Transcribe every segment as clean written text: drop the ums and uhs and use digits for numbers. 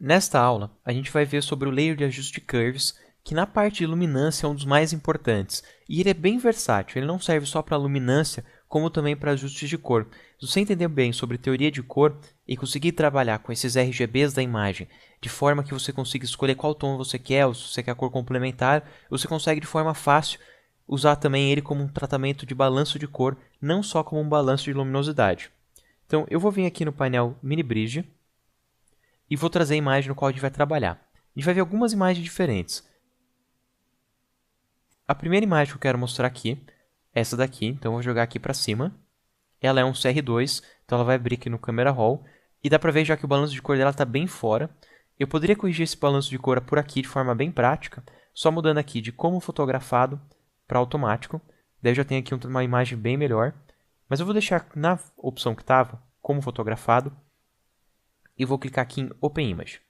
Nesta aula, a gente vai ver sobre o layer de ajuste de curves, que na parte de luminância é um dos mais importantes. E ele é bem versátil, ele não serve só para luminância, como também para ajustes de cor. Se você entender bem sobre teoria de cor e conseguir trabalhar com esses RGBs da imagem, de forma que você consiga escolher qual tom você quer, ou se você quer a cor complementar, você consegue de forma fácil usar também ele como um tratamento de balanço de cor, não só como um balanço de luminosidade. Então, eu vou vir aqui no painel Mini Bridge, e vou trazer a imagem no qual a gente vai trabalhar. A gente vai ver algumas imagens diferentes. A primeira imagem que eu quero mostrar aqui é essa daqui, então eu vou jogar aqui para cima. Ela é um CR2, então ela vai abrir aqui no Camera Raw. E dá para ver já que o balanço de cor dela está bem fora. Eu poderia corrigir esse balanço de cor por aqui de forma bem prática, só mudando aqui de como fotografado para automático. Daí eu já tenho aqui uma imagem bem melhor. Mas eu vou deixar na opção que estava, como fotografado, e vou clicar aqui em Open Image.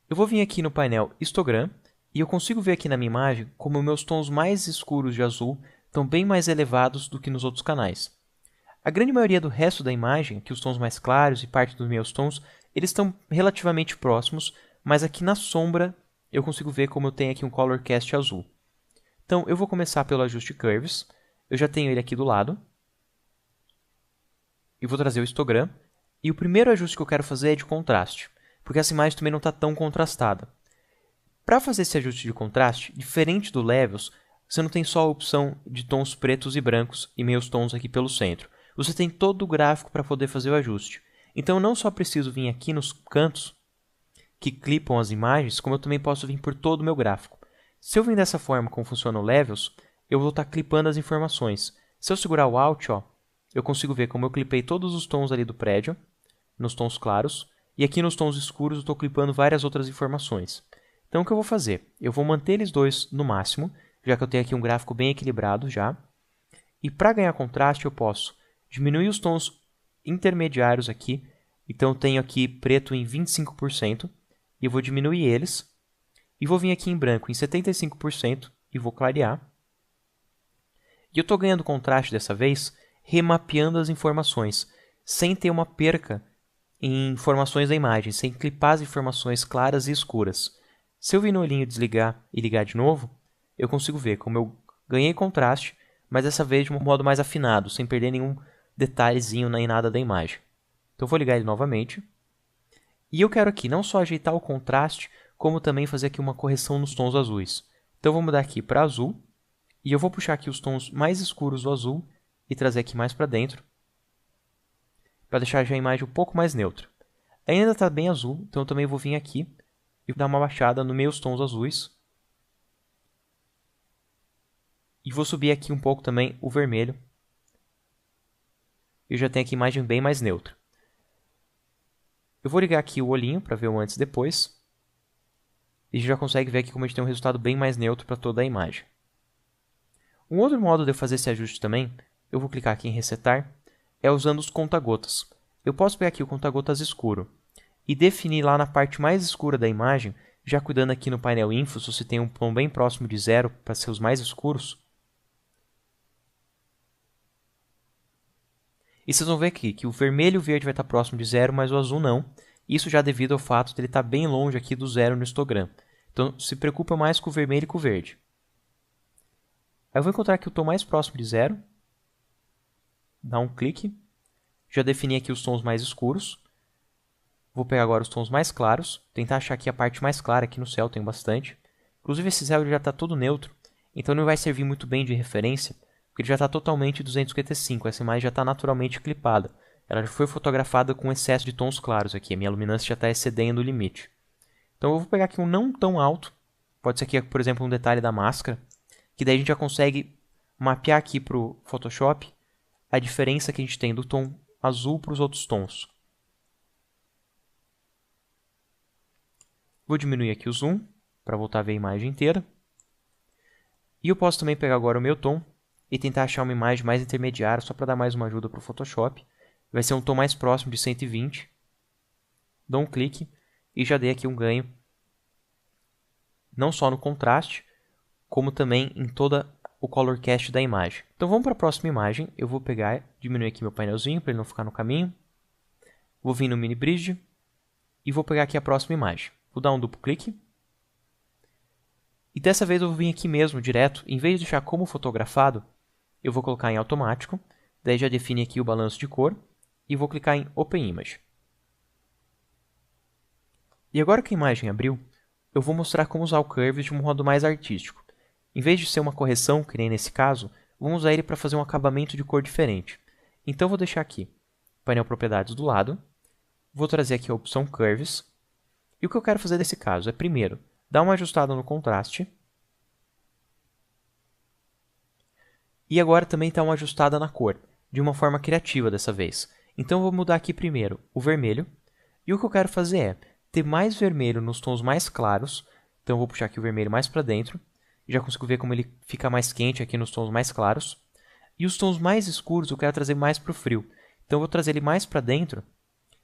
Eu vou vir aqui no painel Histogram e eu consigo ver aqui na minha imagem como meus tons mais escuros de azul estão bem mais elevados do que nos outros canais. A grande maioria do resto da imagem, aqui os tons mais claros e parte dos meus tons, eles estão relativamente próximos, mas aqui na sombra eu consigo ver como eu tenho aqui um Color Cast azul. Então eu vou começar pelo ajuste Curves, eu já tenho ele aqui do lado. E vou trazer o histogram. E o primeiro ajuste que eu quero fazer é de contraste, porque essa imagem também não está tão contrastada. Para fazer esse ajuste de contraste, diferente do Levels, você não tem só a opção de tons pretos e brancos e meios tons aqui pelo centro. Você tem todo o gráfico para poder fazer o ajuste. Então eu não só preciso vir aqui nos cantos que clipam as imagens, como eu também posso vir por todo o meu gráfico. Se eu vir dessa forma como funciona o Levels, eu vou estar clipando as informações. Se eu segurar o Alt, eu consigo ver como eu clipei todos os tons ali do prédio, nos tons claros, e aqui nos tons escuros eu estou clipando várias outras informações. Então o que eu vou fazer? Eu vou manter eles dois no máximo, já que eu tenho aqui um gráfico bem equilibrado já. E para ganhar contraste eu posso diminuir os tons intermediários aqui. Então eu tenho aqui preto em 25%, e eu vou diminuir eles. E vou vir aqui em branco em 75% e vou clarear. E eu estou ganhando contraste dessa vez, remapeando as informações, sem ter uma perca em informações da imagem, sem clipar as informações claras e escuras. Se eu vir no olhinho desligar e ligar de novo, eu consigo ver como eu ganhei contraste, mas dessa vez de um modo mais afinado, sem perder nenhum detalhezinho nem nada da imagem. Então eu vou ligar ele novamente. E eu quero aqui não só ajeitar o contraste, como também fazer aqui uma correção nos tons azuis. Então eu vou mudar aqui para azul, e eu vou puxar aqui os tons mais escuros do azul e trazer aqui mais para dentro, para deixar já a imagem um pouco mais neutra. Ainda está bem azul, então eu também vou vir aqui e dar uma baixada nos meus tons azuis. E vou subir aqui um pouco também o vermelho. Eu já tenho aqui a imagem bem mais neutra. Eu vou ligar aqui o olhinho para ver o antes e depois. E já consegue ver aqui como a gente tem um resultado bem mais neutro para toda a imagem. Um outro modo de eu fazer esse ajuste também, eu vou clicar aqui em resetar, é usando os conta-gotas. Eu posso pegar aqui o conta-gotas escuro e definir lá na parte mais escura da imagem, já cuidando aqui no painel Info, se você tem um tom bem próximo de 0 para ser os mais escuros. E vocês vão ver aqui que o vermelho e o verde vai estar próximo de 0, mas o azul não. Isso já devido ao fato de ele estar bem longe aqui do 0 no histogram. Então se preocupa mais com o vermelho e com o verde. Aí eu vou encontrar aqui o tom mais próximo de 0. Dá um clique. Já defini aqui os tons mais escuros. Vou pegar agora os tons mais claros. Tentar achar aqui a parte mais clara. Aqui no céu tem bastante. Inclusive esse céu já está todo neutro. Então não vai servir muito bem de referência. Porque ele já está totalmente 255. Essa imagem já está naturalmente clipada. Ela já foi fotografada com excesso de tons claros aqui. A minha luminância já está excedendo o limite. Então eu vou pegar aqui um não tão alto. Pode ser aqui, por exemplo, um detalhe da máscara. Que daí a gente já consegue mapear aqui para o Photoshop a diferença que a gente tem do tom azul para os outros tons. Vou diminuir aqui o zoom para voltar a ver a imagem inteira. E eu posso também pegar agora o meu tom e tentar achar uma imagem mais intermediária, só para dar mais uma ajuda para o Photoshop. Vai ser um tom mais próximo de 120. Dou um clique e já dei aqui um ganho, não só no contraste, como também em toda o color cast da imagem. Então vamos para a próxima imagem. Eu vou pegar, diminuir aqui meu painelzinho para ele não ficar no caminho. Vou vir no mini bridge e vou pegar aqui a próxima imagem. Vou dar um duplo clique. E dessa vez eu vou vir aqui mesmo, direto. Em vez de deixar como fotografado, eu vou colocar em automático. Daí já define aqui o balanço de cor. E vou clicar em Open Image. E agora que a imagem abriu, eu vou mostrar como usar o Curves de um modo mais artístico. Em vez de ser uma correção, que nem nesse caso, vamos usar ele para fazer um acabamento de cor diferente. Então vou deixar aqui painel Propriedades do lado. Vou trazer aqui a opção Curves. E o que eu quero fazer nesse caso é, primeiro, dar uma ajustada no contraste. E agora também dar uma ajustada na cor, de uma forma criativa dessa vez. Então eu vou mudar aqui primeiro o vermelho. E o que eu quero fazer é ter mais vermelho nos tons mais claros. Então eu vou puxar aqui o vermelho mais para dentro. Já consigo ver como ele fica mais quente aqui nos tons mais claros. E os tons mais escuros eu quero trazer mais para o frio. Então eu vou trazer ele mais para dentro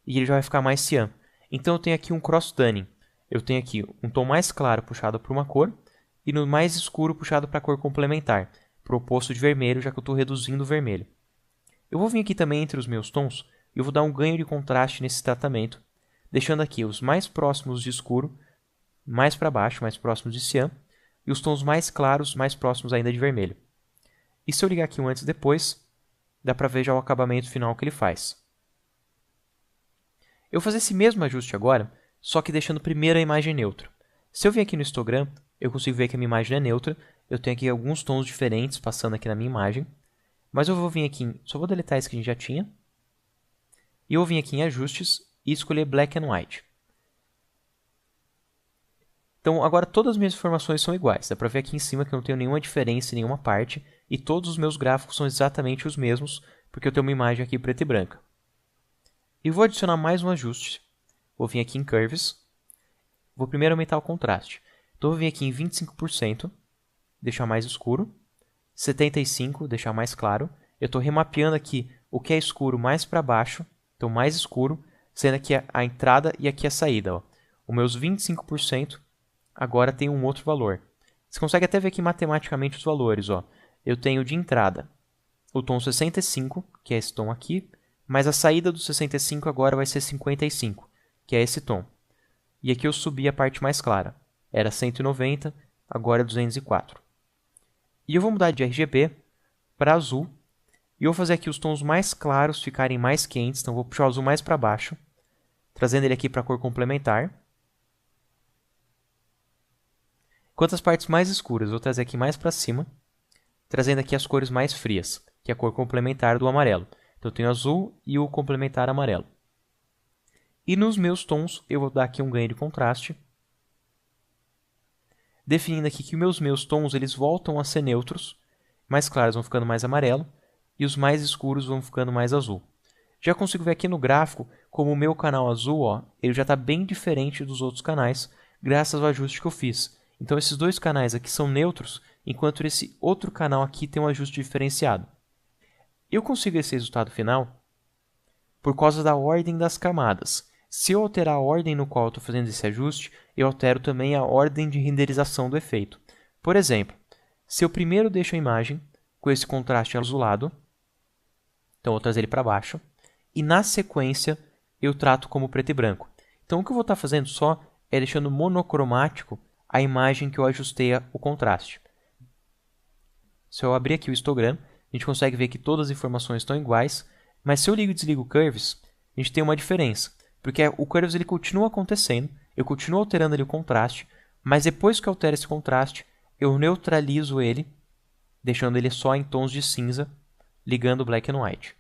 e ele já vai ficar mais cian. Então eu tenho aqui um cross tanning. Eu tenho aqui um tom mais claro puxado para uma cor e no mais escuro puxado para a cor complementar, para o oposto de vermelho, já que eu estou reduzindo o vermelho. Eu vou vir aqui também entre os meus tons e eu vou dar um ganho de contraste nesse tratamento, deixando aqui os mais próximos de escuro, mais para baixo, mais próximos de cian, e os tons mais claros, mais próximos ainda de vermelho. E se eu ligar aqui um antes e depois, dá para ver já o acabamento final que ele faz. Eu vou fazer esse mesmo ajuste agora, só que deixando primeiro a imagem neutra. Se eu vir aqui no histogram, eu consigo ver que a minha imagem é neutra, eu tenho aqui alguns tons diferentes passando aqui na minha imagem, mas eu vou vir aqui, só vou deletar esse que a gente já tinha, e eu vou vir aqui em ajustes e escolher Black and White. Então agora todas as minhas informações são iguais, dá para ver aqui em cima que eu não tenho nenhuma diferença em nenhuma parte, e todos os meus gráficos são exatamente os mesmos, porque eu tenho uma imagem aqui preta e branca. E vou adicionar mais um ajuste. Vou vir aqui em Curves. Vou primeiro aumentar o contraste. Então, vou vir aqui em 25%, deixar mais escuro. 75%, deixar mais claro. Eu estou remapeando aqui o que é escuro mais para baixo. Então, mais escuro, sendo aqui a entrada e aqui a saída. Ó. Os meus 25% agora tem um outro valor. Você consegue até ver aqui matematicamente os valores. Ó. Eu tenho de entrada o tom 65, que é esse tom aqui. Mas a saída do 65 agora vai ser 55, que é esse tom. E aqui eu subi a parte mais clara. Era 190, agora é 204. E eu vou mudar de RGB para azul. E eu vou fazer aqui os tons mais claros ficarem mais quentes. Então, vou puxar o azul mais para baixo, trazendo ele aqui para a cor complementar. Enquanto as partes mais escuras, eu vou trazer aqui mais para cima, trazendo aqui as cores mais frias, que é a cor complementar do amarelo. Então, eu tenho azul e o complementar amarelo. E nos meus tons, eu vou dar aqui um ganho de contraste. Definindo aqui que os meus tons eles voltam a ser neutros. Mais claros vão ficando mais amarelo. E os mais escuros vão ficando mais azul. Já consigo ver aqui no gráfico como o meu canal azul ó, ele já está bem diferente dos outros canais, graças ao ajuste que eu fiz. Então, esses dois canais aqui são neutros, enquanto esse outro canal aqui tem um ajuste diferenciado. Eu consigo esse resultado final por causa da ordem das camadas. Se eu alterar a ordem no qual eu estou fazendo esse ajuste, eu altero também a ordem de renderização do efeito. Por exemplo, se eu primeiro deixo a imagem com esse contraste azulado, então eu vou trazer ele para baixo, e na sequência eu trato como preto e branco. Então o que eu vou estar fazendo só é deixando monocromático a imagem que eu ajustei o contraste. Se eu abrir aqui o histogram, a gente consegue ver que todas as informações estão iguais, mas se eu ligo e desligo o Curves, a gente tem uma diferença, porque o Curves ele continua acontecendo, eu continuo alterando ali o contraste, mas depois que eu altero esse contraste, eu neutralizo ele, deixando ele só em tons de cinza, ligando o Black and White.